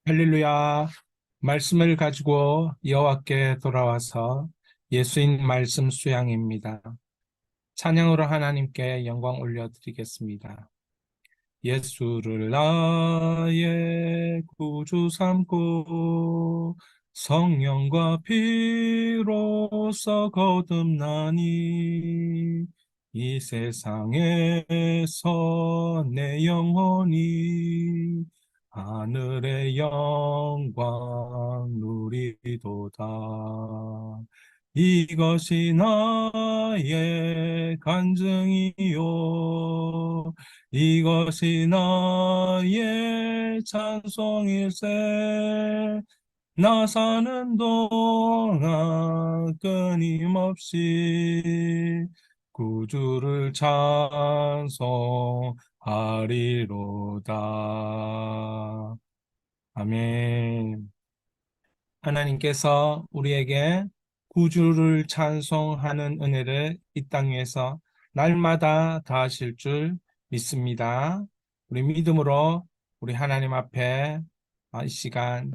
할렐루야. 말씀을 가지고 여호와께 돌아와서 예수인 말씀 수양입니다. 찬양으로 하나님께 영광 올려드리겠습니다. 예수를 나의 구주 삼고 성령과 피로써 거듭나니 이 세상에서 내 영혼이 하늘의 영광 누리도다. 이것이 나의 간증이요 이것이 나의 찬송일세. 나 사는 동안 끊임없이 구주를 찬송하리로다. 아멘. 하나님께서 우리에게 구주를 찬송하는 은혜를 이 땅 위에서 날마다 다하실 줄 믿습니다. 우리 믿음으로 우리 하나님 앞에 이 시간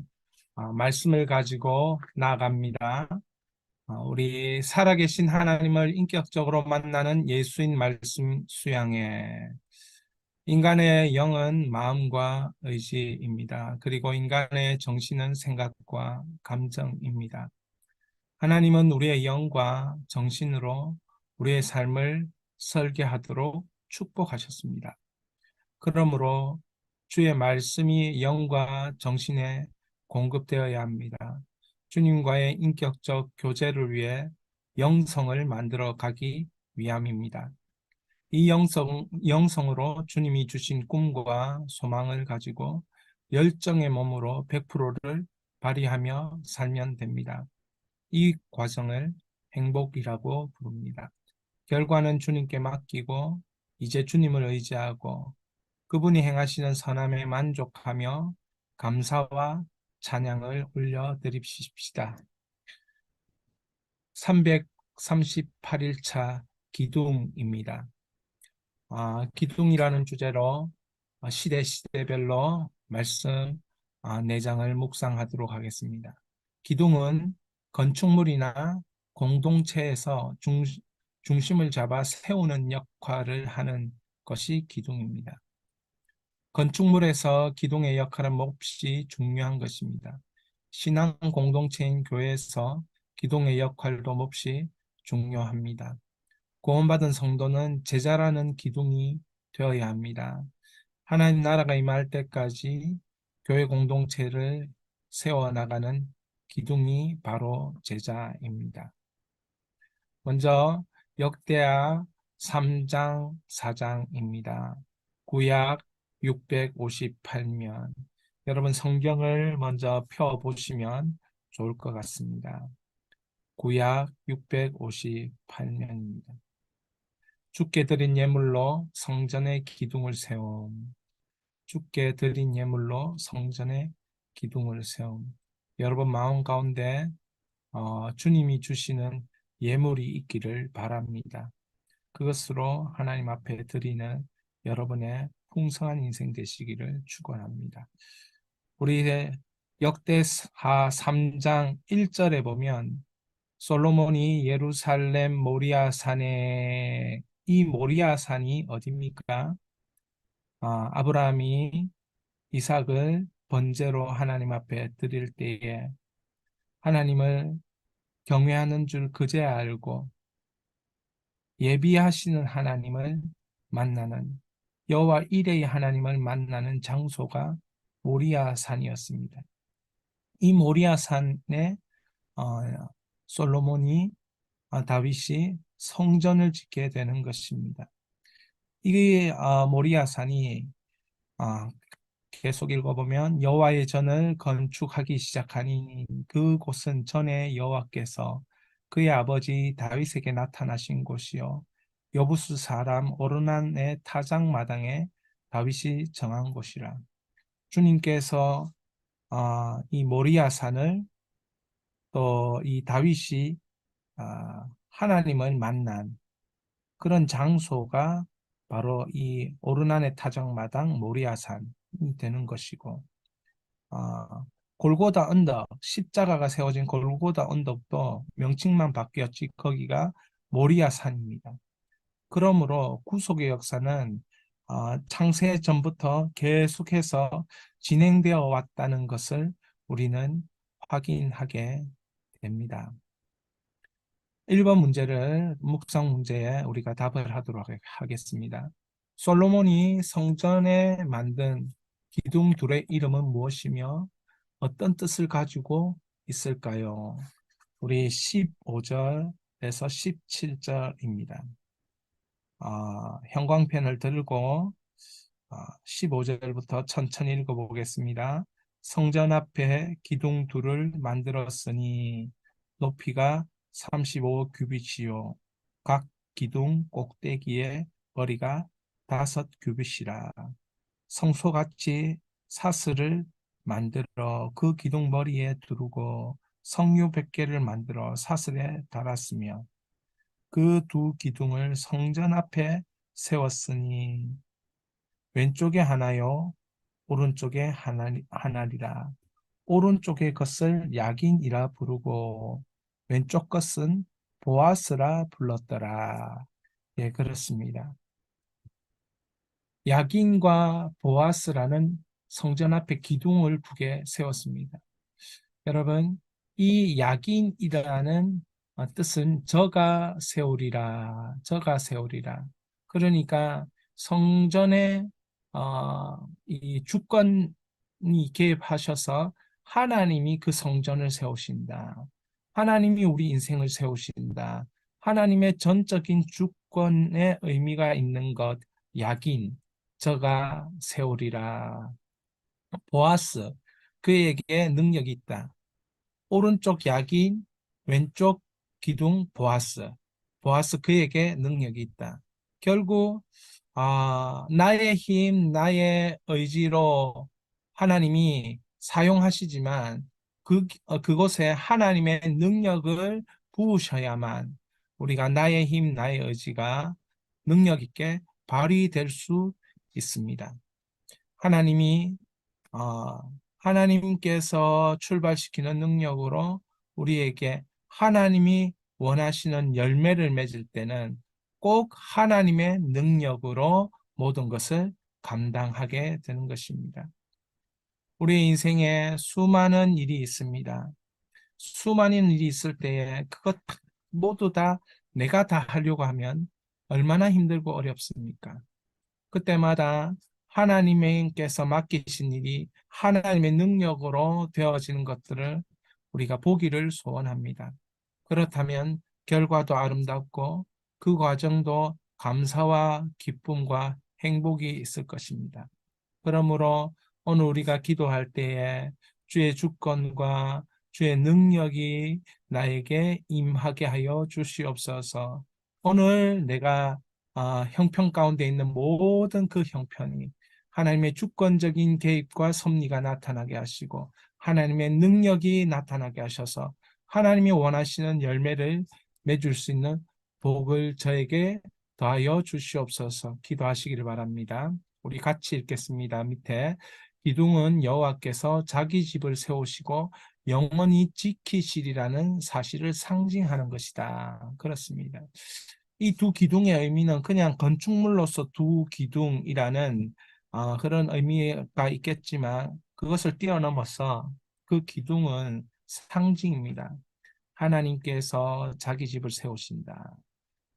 말씀을 가지고 나아갑니다. 우리 살아계신 하나님을 인격적으로 만나는 예수인 말씀 수양회. 인간의 영은 마음과 의지입니다. 그리고 인간의 정신은 생각과 감정입니다. 하나님은 우리의 영과 정신으로 우리의 삶을 설계하도록 축복하셨습니다. 그러므로 주의 말씀이 영과 정신에 공급되어야 합니다. 주님과의 인격적 교제를 위해 영성을 만들어 가기 위함입니다. 이 영성으로 주님이 주신 꿈과 소망을 가지고 열정의 몸으로 100%를 발휘하며 살면 됩니다. 이 과정을 행복이라고 부릅니다. 결과는 주님께 맡기고 이제 주님을 의지하고 그분이 행하시는 선함에 만족하며 감사와 찬양을 올려드립시다. 338일차 기둥입니다. 기둥이라는 주제로 시대별로 말씀 4장을 묵상하도록 하겠습니다. 기둥은 건축물이나 공동체에서 중심을 잡아 세우는 역할을 하는 것이 기둥입니다. 건축물에서 기둥의 역할은 몹시 중요한 것입니다. 신앙 공동체인 교회에서 기둥의 역할도 몹시 중요합니다. 구원받은 성도는 제자라는 기둥이 되어야 합니다. 하나님 나라가 임할 때까지 교회 공동체를 세워나가는 기둥이 바로 제자입니다. 먼저 역대하 3장 4장입니다. 구약 658면 여러분 성경을 먼저 펴보시면 좋을 것 같습니다. 구약 658면입니다. 주께 드린 예물로 성전의 기둥을 세움. 주께 드린 예물로 성전의 기둥을 세움. 여러분 마음 가운데 주님이 주시는 예물이 있기를 바랍니다. 그것으로 하나님 앞에 드리는 여러분의 풍성한 인생 되시기를 축원합니다. 우리의 역대하 3장 1절에 보면 솔로몬이 예루살렘 모리아산에 이 모리아산이 어디입니까? 아브라함이 이삭을 번제로 하나님 앞에 드릴 때에 하나님을 경외하는 줄 그제야 알고 예비하시는 하나님을 만나는 여호와 이레의 하나님을 만나는 장소가 모리아산이었습니다. 이 모리아산에 어, 솔로몬이 다윗이 성전을 짓게 되는 것입니다. 이 모리아산이 아, 계속 읽어보면 여호와의 전을 건축하기 시작하니 그곳은 전에 여호와께서 그의 아버지 다윗에게 나타나신 곳이요 여부수 사람 오르난의 타작마당에 다윗이 정한 곳이라. 주님께서 이 모리아산을 또 이 다윗이 하나님을 만난 그런 장소가 바로 이 오르난의 타작마당 모리아산이 되는 것이고 골고다 언덕, 십자가가 세워진 골고다 언덕도 명칭만 바뀌었지 거기가 모리아 산입니다. 그러므로 구속의 역사는 창세 전부터 계속해서 진행되어 왔다는 것을 우리는 확인하게 됩니다. 1번 문제를 묵상 문제에 우리가 답을 하도록 하겠습니다. 솔로몬이 성전에 만든 기둥 둘의 이름은 무엇이며 어떤 뜻을 가지고 있을까요? 우리 15절에서 17절입니다. 형광펜을 들고 15절부터 천천히 읽어보겠습니다. 성전 앞에 기둥 둘을 만들었으니 높이가 35규빗이요 각 기둥 꼭대기에 머리가 5규빗이라. 성소같이 사슬을 만들어 그 기둥 머리에 두르고 성류 100개를 만들어 사슬에 달았으며 그 두 기둥을 성전 앞에 세웠으니 왼쪽에 하나요 오른쪽에 하나리라. 오른쪽의 것을 야긴이라 부르고 왼쪽 것은 보아스라 불렀더라. 예, 그렇습니다. 야긴과 보아스라는 성전 앞에 기둥을 두 개 세웠습니다. 여러분, 이 야긴이라는 뜻은 저가 세우리라, 저가 세우리라. 그러니까 성전에 이 주권이 개입하셔서 하나님이 그 성전을 세우신다. 하나님이 우리 인생을 세우신다. 하나님의 전적인 주권의 의미가 있는 것, 야긴, 저가 세우리라. 보아스, 그에게 능력이 있다. 오른쪽 야긴, 왼쪽 기둥 보아스. 보아스 그에게 능력이 있다. 결국 나의 힘, 나의 의지로 하나님이 사용하시지만 그곳에 하나님의 능력을 부으셔야만 우리가 나의 힘, 나의 의지가 능력 있게 발휘될 수 있습니다. 하나님이 어, 하나님께서 출발시키는 능력으로 우리에게 하나님이 원하시는 열매를 맺을 때는 꼭 하나님의 능력으로 모든 것을 감당하게 되는 것입니다. 우리 인생에 수많은 일이 있습니다. 수많은 일이 있을 때에 그것 모두 다 내가 다 하려고 하면 얼마나 힘들고 어렵습니까? 그때마다 하나님께서 맡기신 일이 하나님의 능력으로 되어지는 것들을 우리가 보기를 소원합니다. 그렇다면 결과도 아름답고 그 과정도 감사와 기쁨과 행복이 있을 것입니다. 그러므로 오늘 우리가 기도할 때에 주의 주권과 주의 능력이 나에게 임하게 하여 주시옵소서. 오늘 내가 형편 가운데 있는 모든 그 형편이 하나님의 주권적인 개입과 섭리가 나타나게 하시고 하나님의 능력이 나타나게 하셔서 하나님이 원하시는 열매를 맺을 수 있는 복을 저에게 더하여 주시옵소서. 기도하시기를 바랍니다. 우리 같이 읽겠습니다. 밑에 기둥은 여호와께서 자기 집을 세우시고 영원히 지키시리라는 사실을 상징하는 것이다. 그렇습니다. 이 두 기둥의 의미는 그냥 건축물로서 두 기둥이라는 그런 의미가 있겠지만 그것을 뛰어넘어서 그 기둥은 상징입니다. 하나님께서 자기 집을 세우신다.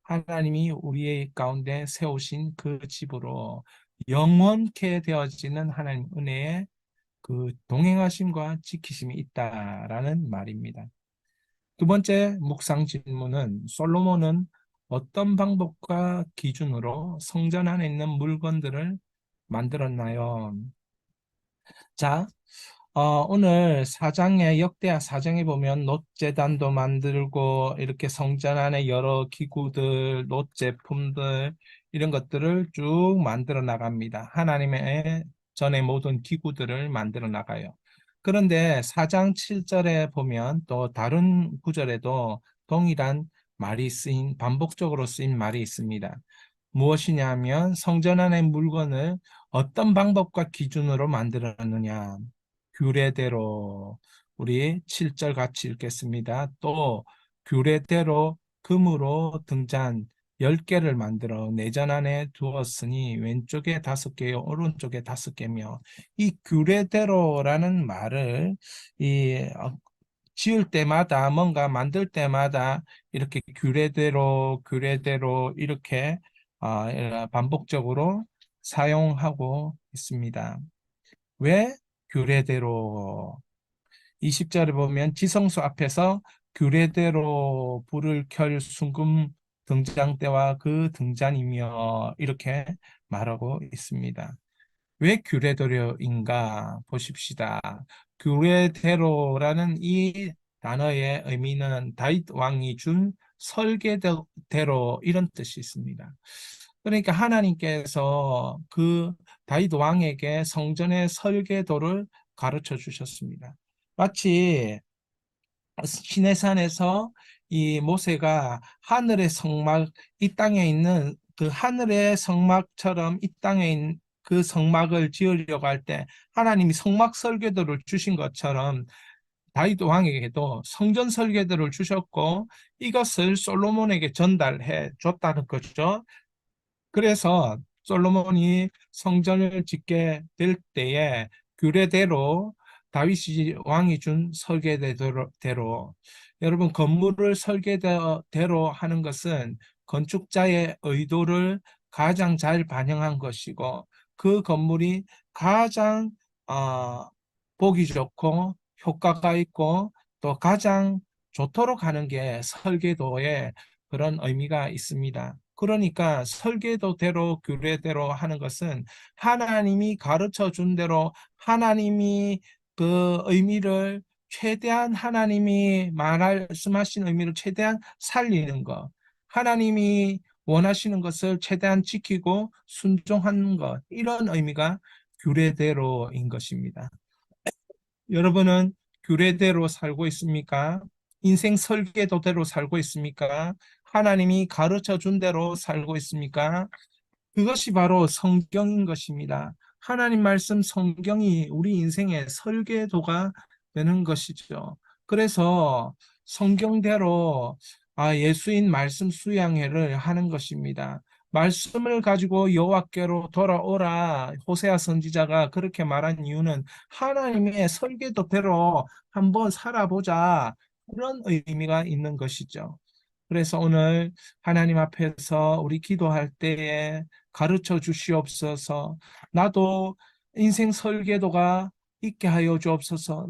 하나님이 우리의 가운데 세우신 그 집으로 영원케 되어지는 하나님 은혜의 그 동행하심과 지키심이 있다라는 말입니다. 두 번째 묵상 질문은 솔로몬은 어떤 방법과 기준으로 성전 안에 있는 물건들을 만들었나요? 자, 오늘 사장에 역대하 사장에 보면 놋재단도 만들고 이렇게 성전 안에 여러 기구들, 놋 제품들 이런 것들을 쭉 만들어 나갑니다. 하나님의 전에 모든 기구들을 만들어 나가요. 그런데 4장 7절에 보면 또 다른 구절에도 동일한 말이 쓰인 반복적으로 쓰인 말이 있습니다. 무엇이냐 하면 성전 안의 물건을 어떤 방법과 기준으로 만들었느냐. 규례대로 우리 7절 같이 읽겠습니다. 또 규례대로 금으로 등잔 10개를 만들어 내전 안에 두었으니 왼쪽에 5개, 오른쪽에 5개며 이 규례대로라는 말을 이 지을 때마다 뭔가 만들 때마다 이렇게 규례대로 이렇게 반복적으로 사용하고 있습니다. 왜 규례대로 20절에 보면 지성소 앞에서 규례대로 불을 켤 순금 등잔대와 그 등잔이며 이렇게 말하고 있습니다. 왜 규례대로인가 보십시다. 규례대로라는 이 단어의 의미는 다윗 왕이 준 설계대로 이런 뜻이 있습니다. 그러니까 하나님께서 그 다윗 왕에게 성전의 설계도를 가르쳐 주셨습니다. 마치 시내산에서 이 모세가 하늘의 성막, 이 땅에 있는 그 하늘의 성막처럼 이 땅에 있는 그 성막을 지으려고 할 때 하나님이 성막 설계도를 주신 것처럼 다윗 왕에게도 성전 설계도를 주셨고 이것을 솔로몬에게 전달해 줬다는 거죠. 그래서 솔로몬이 성전을 짓게 될 때에 규례대로 다윗이 왕이 준 설계대로 여러분 건물을 설계대로 하는 것은 건축자의 의도를 가장 잘 반영한 것이고 그 건물이 가장 어, 보기 좋고 효과가 있고 또 가장 좋도록 하는 게 설계도의 그런 의미가 있습니다. 그러니까 설계도대로 규례대로 하는 것은 하나님이 가르쳐 준 대로 하나님이 그 의미를 최대한 하나님이 말씀하신 의미를 최대한 살리는 것. 하나님이 원하시는 것을 최대한 지키고 순종하는 것. 이런 의미가 규례대로인 것입니다. 여러분은 규례대로 살고 있습니까? 인생 설계도대로 살고 있습니까? 하나님이 가르쳐 준 대로 살고 있습니까? 그것이 바로 성경인 것입니다. 하나님 말씀 성경이 우리 인생의 설계도가 되는 것이죠. 그래서 성경대로 예수인 말씀 수양회를 하는 것입니다. 말씀을 가지고 여호와께로 돌아오라 호세아 선지자가 그렇게 말한 이유는 하나님의 설계도대로 한번 살아보자 그런 의미가 있는 것이죠. 그래서 오늘 하나님 앞에서 우리 기도할 때에 가르쳐 주시옵소서. 나도 인생 설계도가 있게 하여 주옵소서.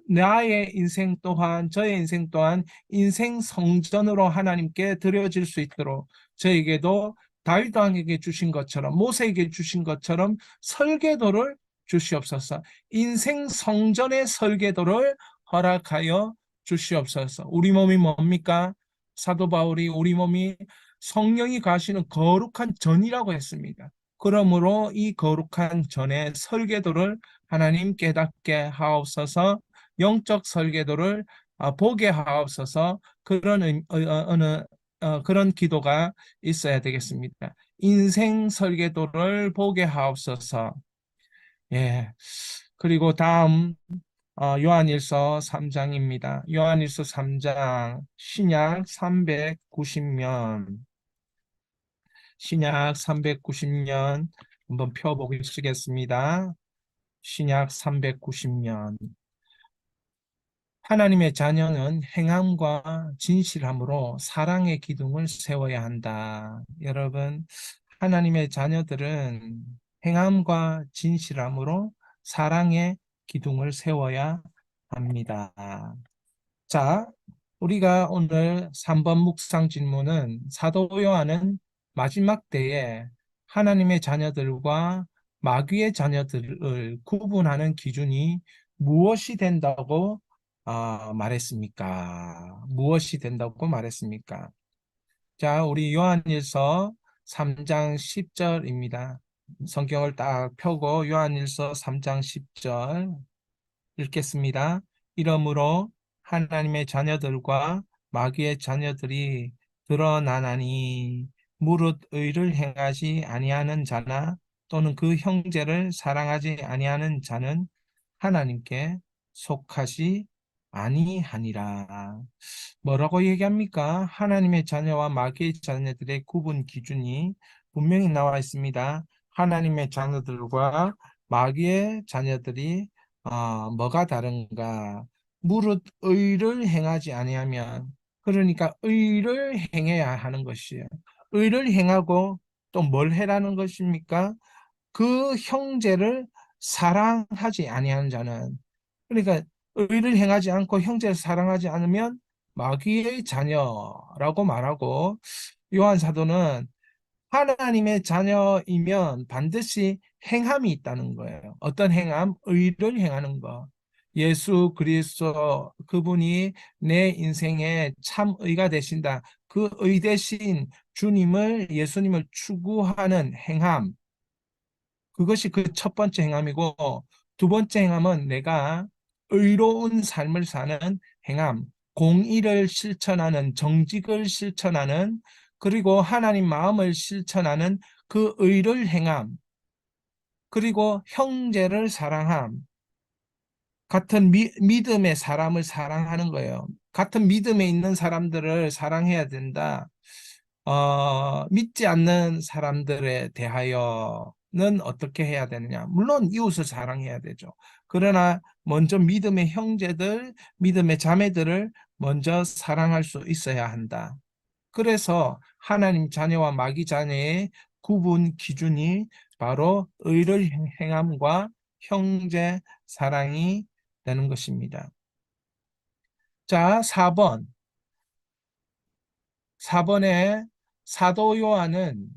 나의 인생 또한 저의 인생 또한 인생 성전으로 하나님께 드려질 수 있도록 저에게도 다윗 왕에게 주신 것처럼 모세에게 주신 것처럼 설계도를 주시옵소서. 인생 성전의 설계도를 허락하여 주시옵소서. 우리 몸이 뭡니까? 사도 바울이 우리 몸이 성령이 가시는 거룩한 전이라고 했습니다. 그러므로 이 거룩한 전의 설계도를 하나님 깨닫게 하옵소서. 영적 설계도를 보게 하옵소서. 그런 기도가 있어야 되겠습니다. 인생 설계도를 보게 하옵소서. 예. 그리고 다음 요한일서 3장입니다. 요한일서 3장 신약 390면 신약 390년 한번 펴보시겠습니다. 신약 390년 하나님의 자녀는 행함과 진실함으로 사랑의 기둥을 세워야 한다. 여러분, 하나님의 자녀들은 행함과 진실함으로 사랑의 기둥을 세워야 합니다. 자, 우리가 오늘 3번 묵상 질문은 사도 요한은 마지막 때에 하나님의 자녀들과 마귀의 자녀들을 구분하는 기준이 무엇이 된다고 말했습니까? 무엇이 된다고 말했습니까? 자, 우리 요한일서 3장 10절입니다. 성경을 딱 펴고 요한일서 3장 10절 읽겠습니다. 이러므로 하나님의 자녀들과 마귀의 자녀들이 드러나나니 무릇 의를 행하지 아니하는 자나 또는 그 형제를 사랑하지 아니하는 자는 하나님께 속하지 아니하니라. 뭐라고 얘기합니까? 하나님의 자녀와 마귀의 자녀들의 구분 기준이 분명히 나와 있습니다. 하나님의 자녀들과 마귀의 자녀들이 뭐가 다른가? 무릇 의를 행하지 아니하면, 그러니까 의를 행해야 하는 것이에요. 의를 행하고 또 뭘 해라는 것입니까? 그 형제를 사랑하지 아니하는 자는, 그러니까 의를 행하지 않고 형제를 사랑하지 않으면 마귀의 자녀라고 말하고, 요한 사도는 하나님의 자녀이면 반드시 행함이 있다는 거예요. 어떤 행함? 의를 행하는 것. 예수 그리스도 그분이 내 인생의 참 의가 되신다. 그 의 대신 주님을, 예수님을 추구하는 행함. 그것이 그 첫 번째 행함이고, 두 번째 행함은 내가 의로운 삶을 사는 행함, 공의를 실천하는, 정직을 실천하는, 그리고 하나님 마음을 실천하는 그 의를 행함, 그리고 형제를 사랑함, 같은 믿음의 사람을 사랑하는 거예요. 같은 믿음에 있는 사람들을 사랑해야 된다. 믿지 않는 사람들에 대하여는 어떻게 해야 되느냐? 물론 이웃을 사랑해야 되죠. 그러나 먼저 믿음의 형제들, 믿음의 자매들을 먼저 사랑할 수 있어야 한다. 그래서 하나님 자녀와 마귀 자녀의 구분 기준이 바로 의를 행함과 형제 사랑이 되는 것입니다. 자, 4번. 4번에 사도 요한은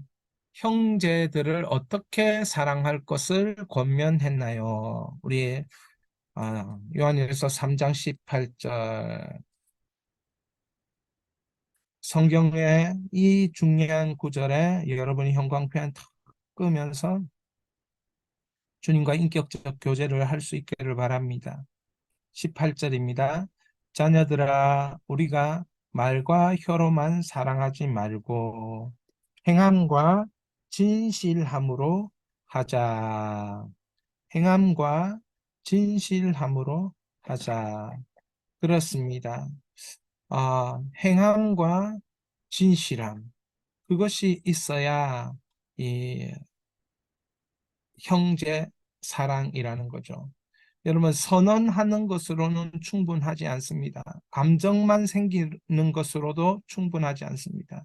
형제들을 어떻게 사랑할 것을 권면했나요? 우리 요한일서 3장 18절, 성경의 이 중요한 구절에 여러분이 형광펜 탁 끄면서 주님과 인격적 교제를 할 수 있기를 바랍니다. 18절입니다. 자녀들아, 우리가 말과 혀로만 사랑하지 말고 행함과 진실함으로 하자. 행함과 진실함으로 하자. 그렇습니다. 행함과 진실함. 그것이 있어야 이 형제 사랑이라는 거죠. 여러분, 선언하는 것으로는 충분하지 않습니다. 감정만 생기는 것으로도 충분하지 않습니다.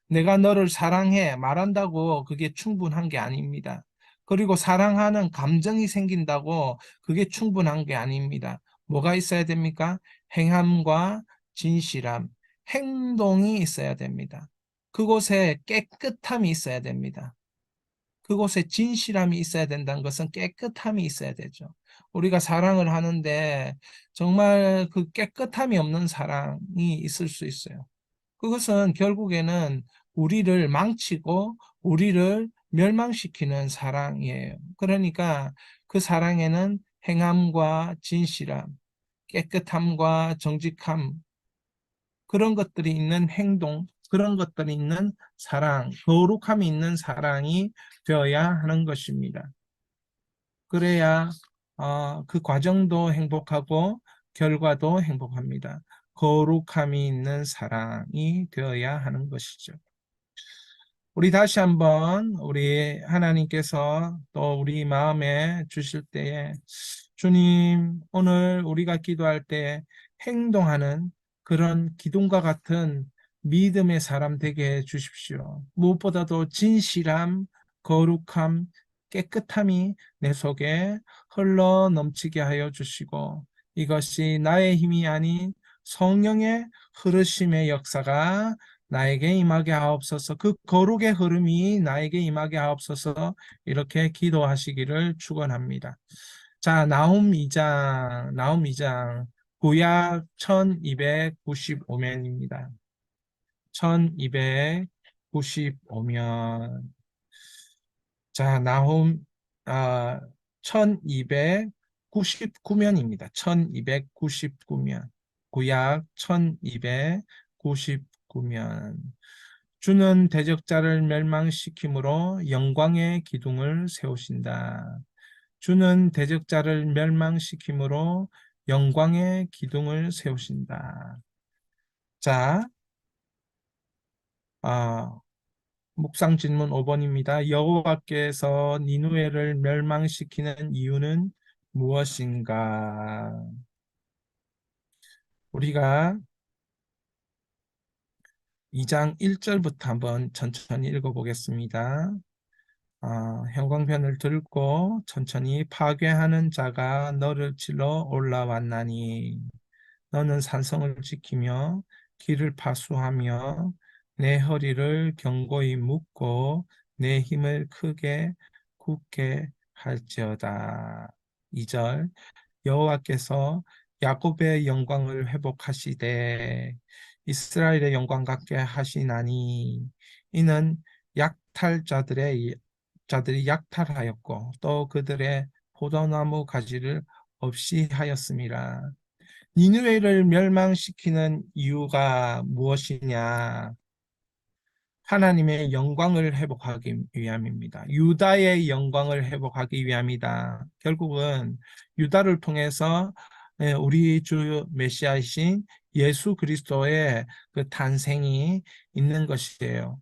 내가 너를 사랑해 말한다고 그게 충분한 게 아닙니다. 그리고 사랑하는 감정이 생긴다고 그게 충분한 게 아닙니다. 뭐가 있어야 됩니까? 행함과 진실함, 행동이 있어야 됩니다. 그곳에 깨끗함이 있어야 됩니다. 그곳에 진실함이 있어야 된다는 것은 깨끗함이 있어야 되죠. 우리가 사랑을 하는데 정말 그 깨끗함이 없는 사랑이 있을 수 있어요. 그것은 결국에는 우리를 망치고 우리를 멸망시키는 사랑이에요. 그러니까 그 사랑에는 행함과 진실함, 깨끗함과 정직함, 그런 것들이 있는 행동, 그런 것들이 있는 사랑, 거룩함이 있는 사랑이 되어야 하는 것입니다. 그래야 그 과정도 행복하고 결과도 행복합니다. 거룩함이 있는 사랑이 되어야 하는 것이죠. 우리 다시 한번 우리 하나님께서 또 우리 마음에 주실 때에 주님, 오늘 우리가 기도할 때 행동하는 그런 기둥과 같은 믿음의 사람 되게 해 주십시오. 무엇보다도 진실함, 거룩함, 깨끗함이 내 속에 흘러 넘치게 하여 주시고, 이것이 나의 힘이 아닌 성령의 흐르심의 역사가 나에게 임하게 하옵소서. 그 거룩의 흐름이 나에게 임하게 하옵소서. 이렇게 기도하시기를 축원합니다. 자, 나훔 2장 구약 1295면입니다. 1295면. 자, 나훔 1299면입니다. 1299면. 구약 1299면. 주는 대적자를 멸망시킴으로 영광의 기둥을 세우신다. 주는 대적자를 멸망시킴으로 영광의 기둥을 세우신다. 자, 아, 묵상 질문 5번입니다. 여호와께서 니누에를 멸망시키는 이유는 무엇인가? 우리가 2장 1절부터 한번 천천히 읽어보겠습니다. 형광펜을 들고 천천히 파괴하는 자가 너를 치러 올라왔나니 너는 산성을 지키며 길을 파수하며 내 허리를 견고히 묶고 내 힘을 크게 굳게 할지어다. 2절 여호와께서 야곱의 영광을 회복하시되 이스라엘의 영광 같게 하시나니 이는 자들이 약탈하였고 또 그들의 포도나무 가지를 없이 하였음이라. 니느웨를 멸망시키는 이유가 무엇이냐? 하나님의 영광을 회복하기 위함입니다. 유다의 영광을 회복하기 위함이다. 결국은 유다를 통해서 우리 주 메시아이신 예수 그리스도의 그 탄생이 있는 것이에요.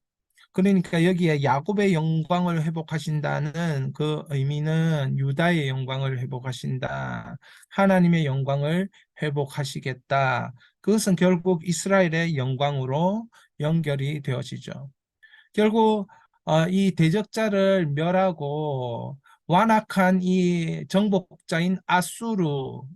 그러니까 여기에 야곱의 영광을 회복하신다는 그 의미는 유다의 영광을 회복하신다. 하나님의 영광을 회복하시겠다. 그것은 결국 이스라엘의 영광으로 연결이 되어지죠. 결국 이 대적자를 멸하고 완악한 이 정복자인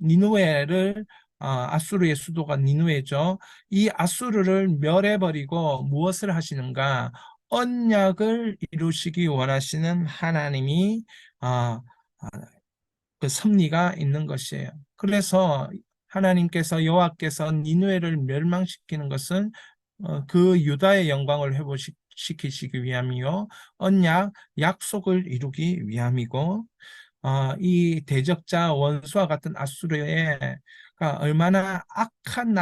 니누에를 아수르의 수도가 니누에죠. 이 아수르를 멸해버리고 무엇을 하시는가? 언약을 이루시기 원하시는 하나님이 아, 아, 그 섭리가 있는 것이에요. 그래서 하나님께서 여호와께서 니누에를 멸망시키는 것은 그 유다의 영광을 회복시키시기 위함이요 언약 약속을 이루기 위함이고 이 대적자 원수와 같은 아수르가 얼마나 악한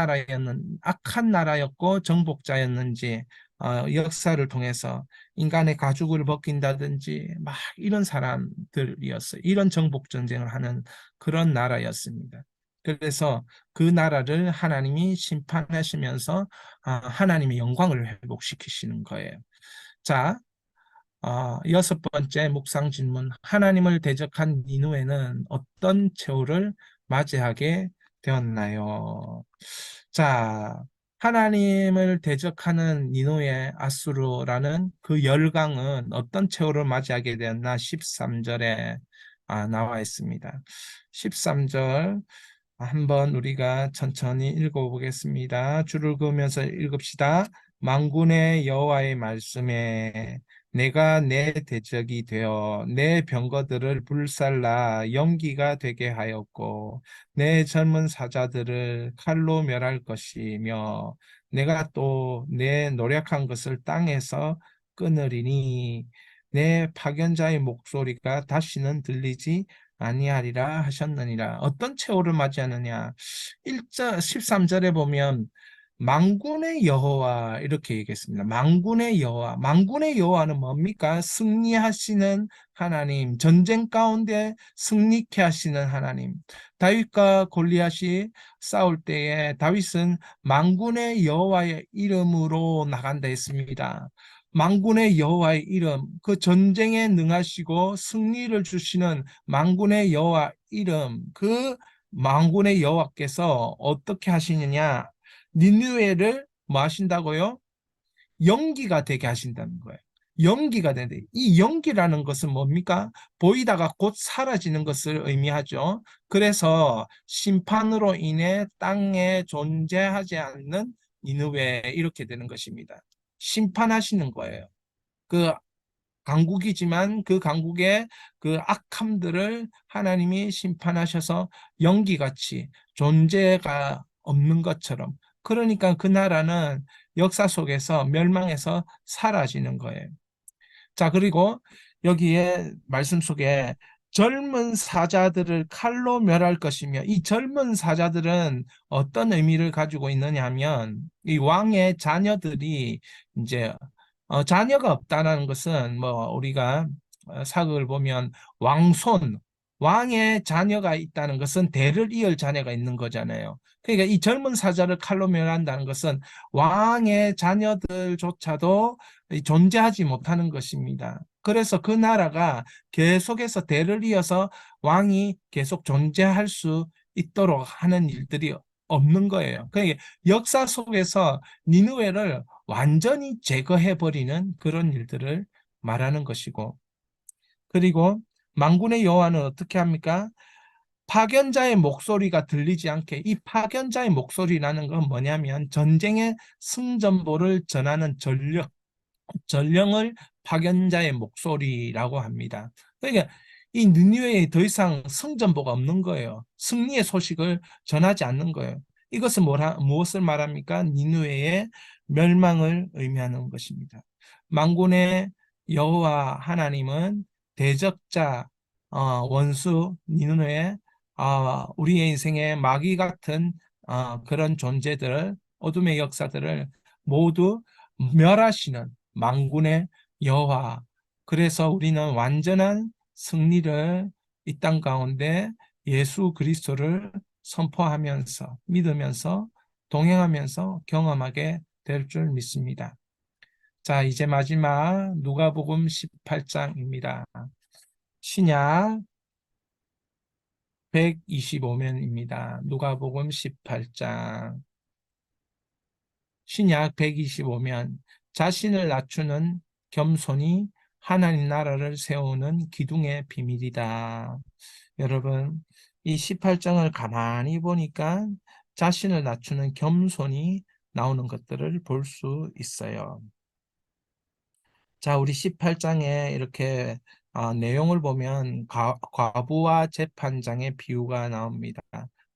나라였고 정복자였는지 역사를 통해서 인간의 가죽을 벗긴다든지 막 이런 사람들이었어요. 이런 정복 전쟁을 하는 그런 나라였습니다. 그래서 그 나라를 하나님이 심판하시면서 하나님의 영광을 회복시키시는 거예요. 자, 여섯 번째 묵상 질문. 하나님을 대적한 니누에는 어떤 최후를 맞이하게 되었나요? 자, 하나님을 대적하는 니누의 아수르라는 그 열강은 어떤 최후를 맞이하게 되었나 13절에 나와 있습니다. 13절 한번 우리가 천천히 읽어보겠습니다. 줄을 그으면서 읽읍시다. 만군의 여호와의 말씀에 내가 내 대적이 되어 내 병거들을 불살라 연기가 되게 하였고 내 젊은 사자들을 칼로 멸할 것이며 내가 또 내 노력한 것을 땅에서 끊으리니 내 파견자의 목소리가 다시는 들리지 아니하리라 하셨느니라. 어떤 최후를 맞이하느냐? 1절 13절에 보면 만군의 여호와 이렇게 얘기했습니다. 만군의 여호와. 만군의 여호와는 뭡니까? 승리하시는 하나님, 전쟁 가운데 승리케 하시는 하나님. 다윗과 골리앗이 싸울 때에 다윗은 만군의 여호와의 이름으로 나간다 했습니다. 만군의 여호와의 이름, 그 전쟁에 능하시고 승리를 주시는 만군의 여호와 이름, 그 만군의 여호와께서 어떻게 하시느냐? 니느웨를 뭐 하신다고요? 연기가 되게 하신다는 거예요. 연기가 되는데 이 연기라는 것은 뭡니까? 보이다가 곧 사라지는 것을 의미하죠. 그래서 심판으로 인해 땅에 존재하지 않는 니느웨 이렇게 되는 것입니다. 심판하시는 거예요. 그 강국이지만 그 강국의 그 악함들을 하나님이 심판하셔서 연기같이 존재가 없는 것처럼 그러니까 그 나라는 역사 속에서 멸망해서 사라지는 거예요. 자, 그리고 여기에 말씀 속에 젊은 사자들을 칼로 멸할 것이며 이 젊은 사자들은 어떤 의미를 가지고 있느냐 하면 이 왕의 자녀들이 이제 자녀가 없다는 것은 뭐 우리가 사극을 보면 왕손 왕의 자녀가 있다는 것은 대를 이을 자녀가 있는 거잖아요. 그러니까 이 젊은 사자를 칼로 멸한다는 것은 왕의 자녀들조차도 존재하지 못하는 것입니다. 그래서 그 나라가 계속해서 대를 이어서 왕이 계속 존재할 수 있도록 하는 일들이 없는 거예요. 그러니까 역사 속에서 니느웨를 완전히 제거해버리는 그런 일들을 말하는 것이고, 그리고 만군의 여호와는 어떻게 합니까? 파견자의 목소리가 들리지 않게, 이 파견자의 목소리라는 건 뭐냐면 전쟁의 승전보를 전하는 전령을 파견자의 목소리라고 합니다. 그러니까 이 느니웨에 더 이상 승전보가 없는 거예요. 승리의 소식을 전하지 않는 거예요. 이것은 무엇을 말합니까? 니느웨의 멸망을 의미하는 것입니다. 만군의 여호와 하나님은 대적자, 원수 니느웨, 우리의 인생의 마귀 같은 그런 존재들, 어둠의 역사들을 모두 멸하시는 만군의 여호와. 그래서 우리는 완전한 승리를 이 땅 가운데 예수 그리스도를 선포하면서 믿으면서 동행하면서 경험하게 될 줄 믿습니다. 자, 이제 마지막 누가복음 18장입니다. 신약 125면입니다. 누가복음 18장. 신약 125면 자신을 낮추는 겸손이 하나님 나라를 세우는 기둥의 비밀이다. 여러분, 이 18장을 가만히 보니까 자신을 낮추는 겸손이 나오는 것들을 볼 수 있어요. 자, 우리 18장에 이렇게 내용을 보면 과부와 재판장의 비유가 나옵니다.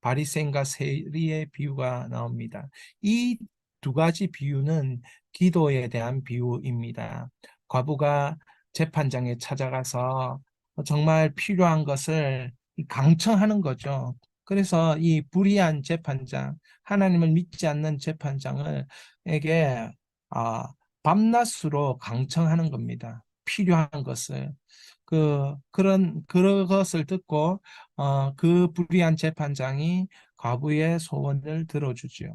바리새인과 세리의 비유가 나옵니다. 이 두 가지 비유는 기도에 대한 비유입니다. 과부가 재판장에 찾아가서 정말 필요한 것을 강청하는 거죠. 그래서 이 불의한 재판장, 하나님을 믿지 않는 재판장을 에게 밤낮으로 강청하는 겁니다. 필요한 것을. 그런 것을 듣고, 그 불의한 재판장이 과부의 소원을 들어주죠.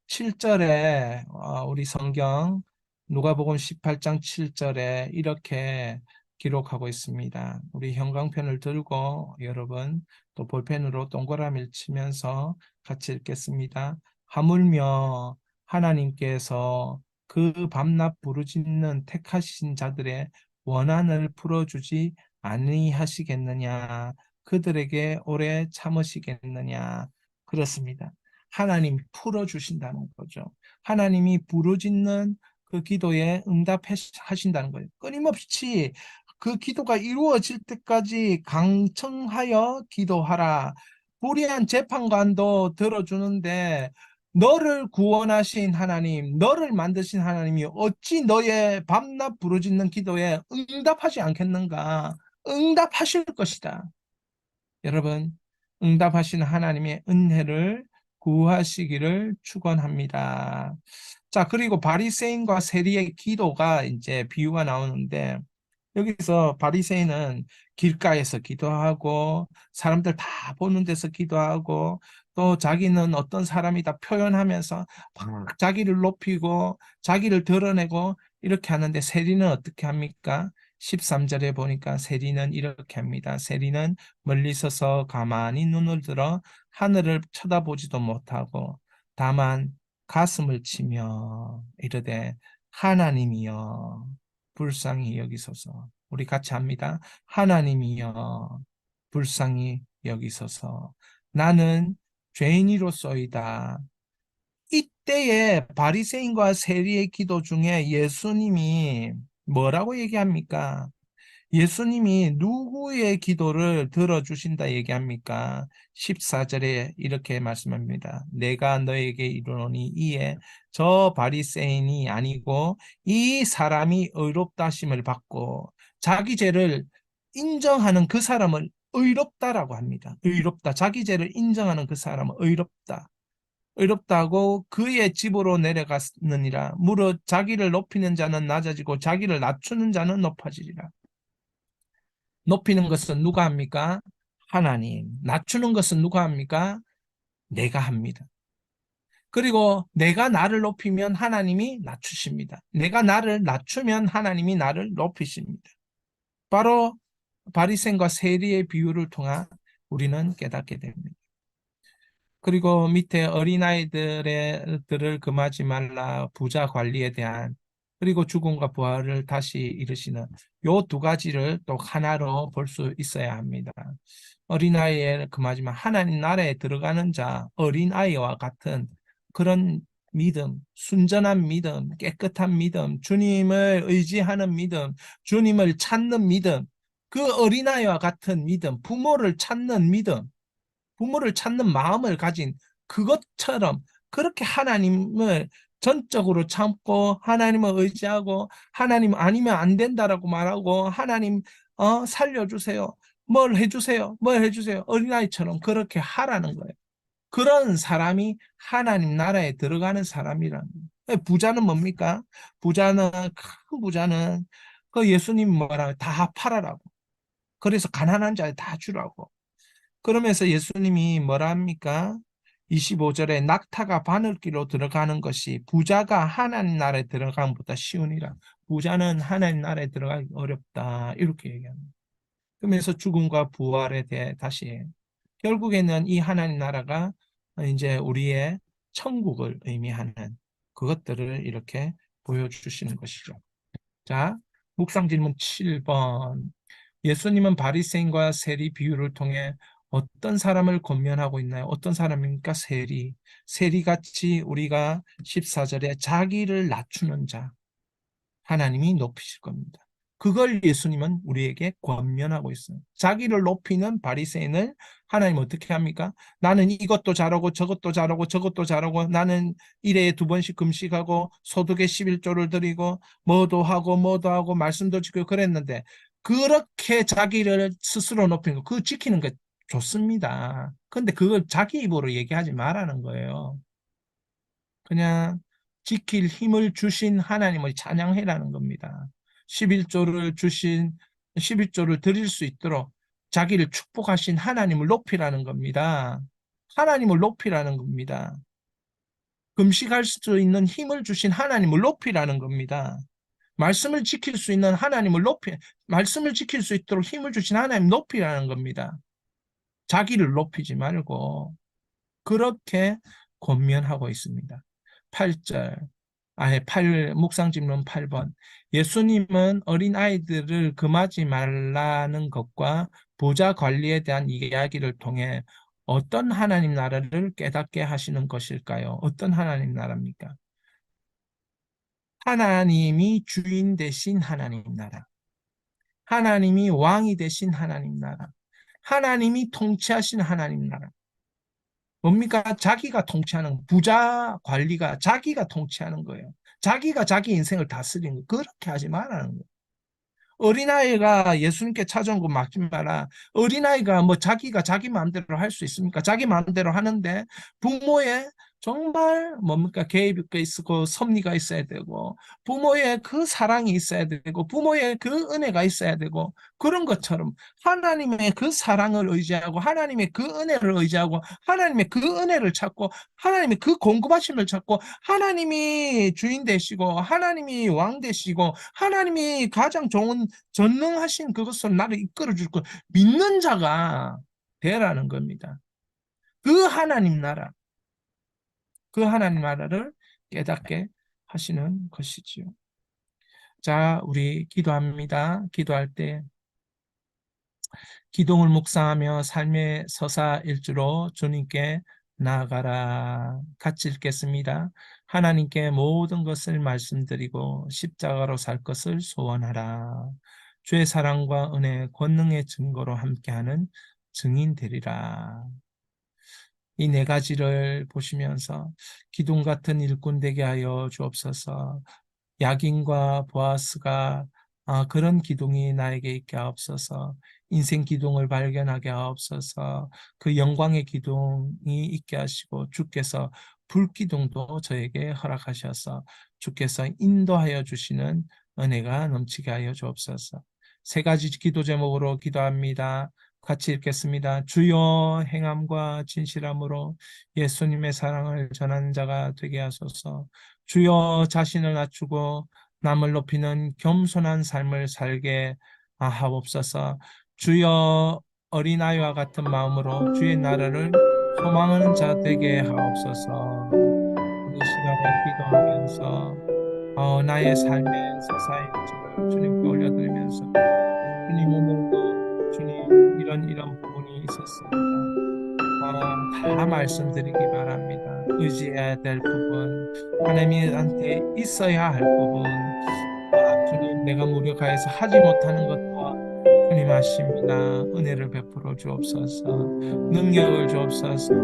7절에, 우리 성경, 누가복음 18장 7절에 이렇게 기록하고 있습니다. 우리 형광펜을 들고 여러분 또 볼펜으로 동그라미를 치면서 같이 읽겠습니다. 하물며 하나님께서 그 밤낮 부르짖는 택하신 자들의 원한을 풀어주지 아니하시겠느냐? 그들에게 오래 참으시겠느냐? 그렇습니다. 하나님이 풀어주신다는 거죠. 하나님이 부르짖는 그 기도에 응답하신다는 거예요. 끊임없이 그 기도가 이루어질 때까지 강청하여 기도하라. 불의한 재판관도 들어주는데 너를 구원하신 하나님, 너를 만드신 하나님이 어찌 너의 밤낮 부르짖는 기도에 응답하지 않겠는가? 응답하실 것이다. 여러분, 응답하신 하나님의 은혜를 구하시기를 축원합니다. 자, 그리고 바리새인과 세리의 기도가 이제 비유가 나오는데 여기서 바리새인은 길가에서 기도하고 사람들 다 보는 데서 기도하고 또 자기는 어떤 사람이다 표현하면서 막 자기를 높이고 자기를 드러내고 이렇게 하는데 세리는 어떻게 합니까? 13절에 보니까 세리는 이렇게 합니다. 세리는 멀리 서서 가만히 눈을 들어 하늘을 쳐다보지도 못하고 다만 가슴을 치며 이르되 하나님이여 불쌍히 여기소서. 우리 같이 합니다. 하나님이여 불쌍히 여기소서. 나는 죄인이로소이다. 이때에 바리새인과 세리의 기도 중에 예수님이 뭐라고 얘기합니까? 예수님이 누구의 기도를 들어주신다 얘기합니까? 14절에 이렇게 말씀합니다. 내가 너에게 이르노니 이에 저 바리새인이 아니고 이 사람이 의롭다 하심을 받고 자기 죄를 인정하는 그 사람을 의롭다라고 합니다. 의롭다. 자기 죄를 인정하는 그 사람은 의롭다. 의롭다고 그의 집으로 내려갔느니라. 무릇 자기를 높이는 자는 낮아지고 자기를 낮추는 자는 높아지리라. 높이는 것은 누가 합니까? 하나님. 낮추는 것은 누가 합니까? 내가 합니다. 그리고 내가 나를 높이면 하나님이 낮추십니다. 내가 나를 낮추면 하나님이 나를 높이십니다. 바로 바리새인과 세리의 비유를 통해 우리는 깨닫게 됩니다. 그리고 밑에 어린아이들을 금하지 말라, 부자 관리에 대한, 그리고 죽음과 부활을 다시 이르시는 요 두 가지를 또 하나로 볼 수 있어야 합니다. 어린아이에 금하지 말, 하나님 나라에 들어가는 자, 어린아이와 같은 그런 믿음, 순전한 믿음, 깨끗한 믿음, 주님을 의지하는 믿음, 주님을 찾는 믿음, 그 어린아이와 같은 믿음, 부모를 찾는 마음을 가진 그것처럼 그렇게 하나님을 전적으로 참고 하나님을 의지하고 하나님 아니면 안 된다라고 말하고 하나님 살려주세요. 뭘 해주세요. 어린아이처럼 그렇게 하라는 거예요. 그런 사람이 하나님 나라에 들어가는 사람이라는 거예요. 부자는 뭡니까? 큰 부자는 그 예수님 뭐라 다 팔아라고. 그래서 가난한 자에 다 주라고. 그러면서 예수님이 뭐라 합니까? 25절에 낙타가 바늘귀로 들어가는 것이 부자가 하나님 나라에 들어가는 것보다 쉬우니라. 부자는 하나님 나라에 들어가기 어렵다. 이렇게 얘기합니다. 그러면서 죽음과 부활에 대해 다시 해요. 결국에는 이 하나님 나라가 이제 우리의 천국을 의미하는 그것들을 이렇게 보여주시는 것이죠. 자, 묵상 질문 7번. 예수님은 바리새인과 세리 비유를 통해 어떤 사람을 권면하고 있나요? 어떤 사람입니까? 세리. 세리같이 우리가 14절에 자기를 낮추는 자, 하나님이 높이실 겁니다. 그걸 예수님은 우리에게 권면하고 있어요. 자기를 높이는 바리새인을 하나님 어떻게 합니까? 나는 이것도 잘하고 저것도 잘하고 저것도 잘하고 나는 일에 두 번씩 금식하고 소득의 11조를 드리고 뭐도 하고 말씀도 지키고 그랬는데 그렇게 자기를 스스로 높이는 거 그거 지키는 게 좋습니다. 근데 그걸 자기 입으로 얘기하지 말라는 거예요. 그냥 지킬 힘을 주신 하나님을 찬양해라는 겁니다. 11조를 주신 11조를 드릴 수 있도록 자기를 축복하신 하나님을 높이라는 겁니다. 하나님을 높이라는 겁니다. 금식할 수 있는 힘을 주신 하나님을 높이라는 겁니다. 말씀을 지킬 수 있는 말씀을 지킬 수 있도록 힘을 주신 하나님 높이라는 겁니다. 자기를 높이지 말고 그렇게 권면하고 있습니다. 8절, 묵상집론 8번. 예수님은 어린아이들을 금하지 말라는 것과 보좌 관리에 대한 이야기를 통해 어떤 하나님 나라를 깨닫게 하시는 것일까요? 어떤 하나님 나라입니까? 하나님이 주인 되신 하나님 나라. 하나님이 왕이 되신 하나님 나라. 하나님이 통치하신 하나님 나라. 뭡니까? 자기가 통치하는 부자 관리가 자기가 통치하는 거예요. 자기가 자기 인생을 다스리는 거. 그렇게 하지 말라는 거예요. 어린아이가 예수님께 찾아온 거 막지 마라. 어린아이가 뭐 자기가 자기 마음대로 할 수 있습니까? 자기 마음대로 하는데 부모의 정말 뭡니까? 개입이 있고 섭리가 있어야 되고 부모의 그 사랑이 있어야 되고 부모의 그 은혜가 있어야 되고 그런 것처럼 하나님의 그 사랑을 의지하고 하나님의 그 은혜를 의지하고 하나님의 그 은혜를 찾고 하나님의 그 공급하심을 찾고 하나님이 주인 되시고 하나님이 왕 되시고 하나님이 가장 좋은 전능하신 그것을 나를 이끌어 줄 것 믿는 자가 되라는 겁니다. 그 하나님 나라, 그 하나님 나라를 깨닫게 하시는 것이지요. 자, 우리 기도합니다. 기도할 때 기동을 묵상하며 삶의 서사일주로 주님께 나아가라. 같이 읽겠습니다. 하나님께 모든 것을 말씀드리고 십자가로 살 것을 소원하라. 주의 사랑과 은혜, 권능의 증거로 함께하는 증인 되리라. 이 네 가지를 보시면서 기둥 같은 일꾼 되게 하여 주옵소서. 야긴과 보아스가 그런 기둥이 나에게 있게 하옵소서. 인생 기둥을 발견하게 하옵소서. 그 영광의 기둥이 있게 하시고 주께서 불기둥도 저에게 허락하셔서 주께서 인도하여 주시는 은혜가 넘치게 하여 주옵소서. 세 가지 기도 제목으로 기도합니다. 같이 읽겠습니다. 주여 행함과 진실함으로 예수님의 사랑을 전하는 자가 되게 하소서. 주여 자신을 낮추고 남을 높이는 겸손한 삶을 살게 하옵소서. 주여 어린아이와 같은 마음으로 주의 나라를 소망하는 자 되게 하옵소서. 이 시간에 기도하면서 나의 삶의 사사일지를 주님께 올려드리면서 주님 오늘도 주님 이런 부분이 있었습니다. 다 말씀드리기 바랍니다. 의지해야 될 부분, 하나님한테 있어야 할 부분, 주님 내가 무력하여서 하지 못하는 것도 주님 아십니다. 은혜를 베풀어 주옵소서, 능력을 주옵소서,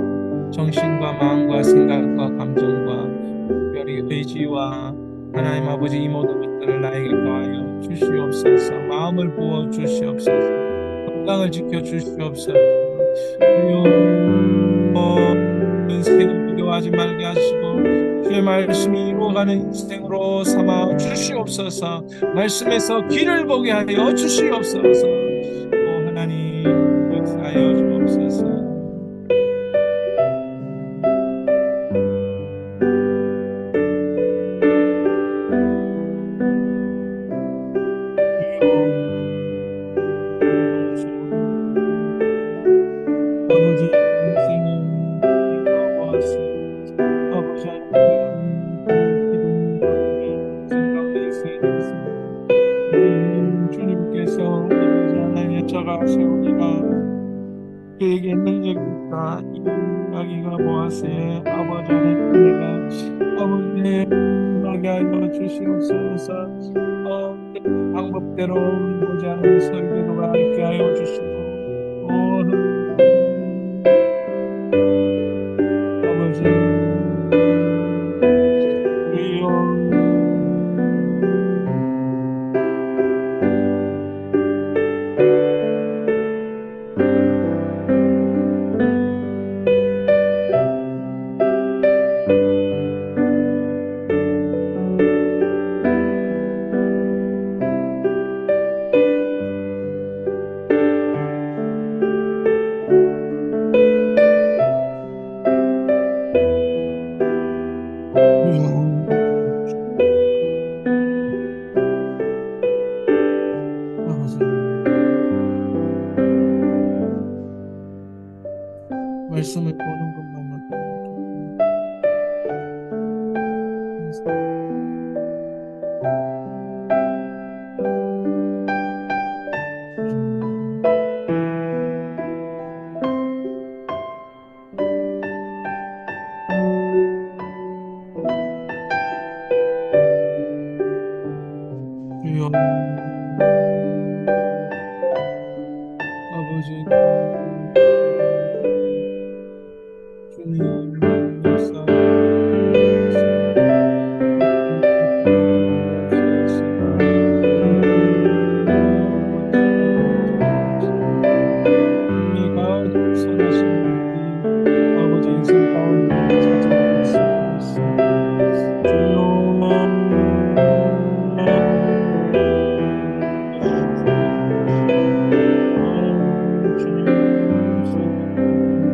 정신과 마음과 생각과 감정과 특별히 의지와 하나님 아버지 이 모든 것들을 나에게 더하여 주시옵소서. 마음을 부어 주시옵소서. 건강을 지켜 주시옵소서. 주여 인생을 두려워하지 말게 하시고 주의 말씀이 이루어가는 인생으로 삼아 주시옵소서. 말씀에서 길을 보게 하여 주시옵소서. 하나님 역사하여 주옵소서. 아버지 인생을 읽어보았으니 아버지 하나님 기도는 여러분의 인생 가운데 있어야 되겠습니다. 이제는 주님께서 아버지 하나님의 저가 세우니가 그에게 능력이 있다 이 이야기가 보았으니 아버지 하나님 은혜가 아버지 임하게 하여 주시옵소서. 그 방법대로 아버지 하나님 설교도가 있게 하여 주시고 아버지 주여 아버지 말씀을 보는 것만으로도 주여 아버지 주님 역사하여 내가 선하신 분이 아버지 인생 가운데 찾아올 수 있습니다.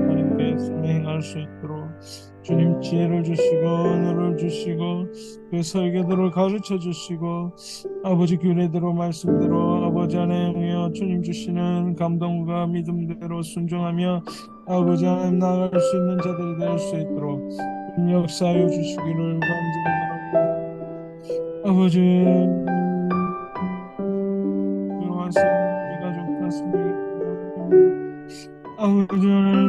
하나님께 순행할 수 있도록 주님 지혜를 주시고 은혜를 주시고 그 설교들을 가르쳐 주시고 아버지 규례대로 말씀대로 아버지 하나님이여 주님 주시는 감동과 믿음대로 순종하며 아버지 하나님 나아갈 수 있는 자들이 될 수 있도록 주님 역사하여 주시기를 간절히 바랍니다. 아버지 와서 우리가 좀 가슴이 아버지 하나님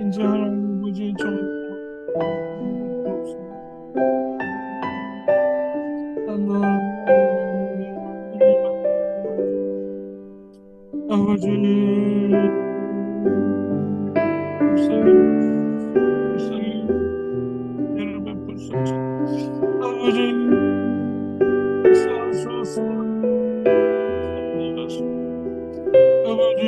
이제 하나님 아버지 좀 아버지 불쌍히 예를 베푸소서. 아버지 사소서 아버지